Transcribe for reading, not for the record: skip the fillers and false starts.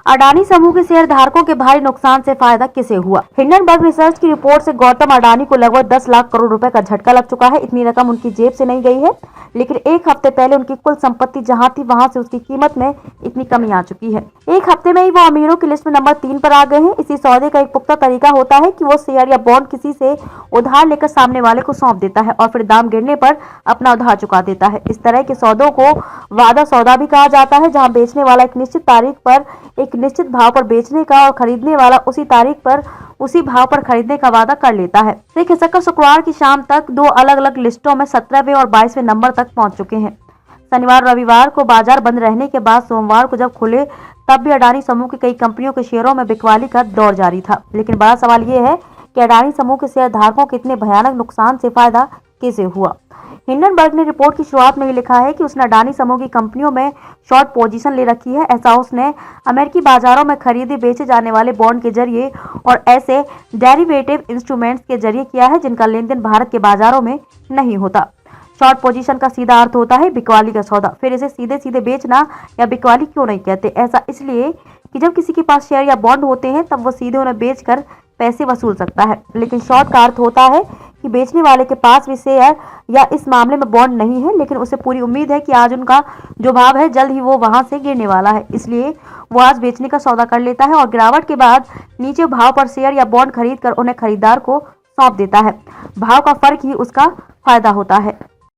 अडानी समूह के शेयर धारकों के भारी नुकसान से फायदा किसे हुआ? हिंडनबर्ग रिसर्च की रिपोर्ट से गौतम अडानी को लगभग 10 लाख करोड़ रुपए का झटका लग चुका है। इतनी रकम उनकी जेब से नहीं गई है, लेकिन एक हफ्ते पहले उनकी कुल संपत्ति जहां थी वहां से उसकी कीमत में इतनी कमी आ चुकी है। एक हफ्ते में ही वो अमीरों की लिस्ट में नंबर 3 पर आ गए हैं। इसी सौदे का एक पुख्ता तरीका होता है कि वो शेयर या बॉन्ड किसी से उधार लेकर सामने वाले को सौंप देता है और फिर दाम गिरने पर अपना उधार चुका देता है। इस तरह के सौदों को वादा सौदा भी कहा जाता है, जहां बेचने वाला एक निश्चित तारीख पर एक निश्चित भाव पर बेचने का और खरीदने वाला उसी तारीख पर उसी भाव पर खरीदने का वादा कर लेता है। श्री खिसक्कर शुक्रवार की शाम तक 2 अलग-अलग लिस्टों में 17वें और 22वें नंबर तक पहुंच चुके हैं। शनिवार रविवार को बाजार बंद रहने के बाद सोमवार को जब खुले तब भी अडानी समूह की कई कंपनियों के शेयरों में बिकवाली का दौर जारी था। लेकिन बड़ा सवाल ये है कि अडानी समूह के शेयर धारकों के इतने भयानक नुकसान से फायदा कैसे हुआ? हिंडनबर्ग ने रिपोर्ट की शुरुआत में ही लिखा है कि उसने अडानी समूह की कंपनियों में शॉर्ट पोजीशन ले रखी है। ऐसा उसने अमेरिकी बाजारों में खरीदे बेचे जाने वाले बॉन्ड के जरिए और ऐसे डेरिवेटिव इंस्ट्रूमेंट्स के जरिए किया है जिनका लेन देन भारत के बाजारों में नहीं होता। शॉर्ट पोजीशन का सीधा अर्थ होता है बिकवाली का सौदा। फिर इसे सीधे सीधे बेचना या बिकवाली क्यों नहीं कहते? ऐसा इसलिए कि जब किसी के पास शेयर या बॉन्ड होते हैं तब वो सीधे उन्हें बेचकर पैसे वसूल सकता है, लेकिन शॉर्ट का अर्थ होता है कि बेचने वाले के पास भी शेयर या इस मामले में बॉन्ड नहीं है, लेकिन उसे पूरी उम्मीद है कि आज उनका जो भाव है जल्द ही वो वहां से गिरने वाला है, इसलिए वो आज बेचने का सौदा कर लेता है और गिरावट के बाद नीचे भाव पर शेयर या बॉन्ड खरीद कर उन्हें खरीदार को सौंप देता है। भाव का फर्क ही उसका फायदा होता है।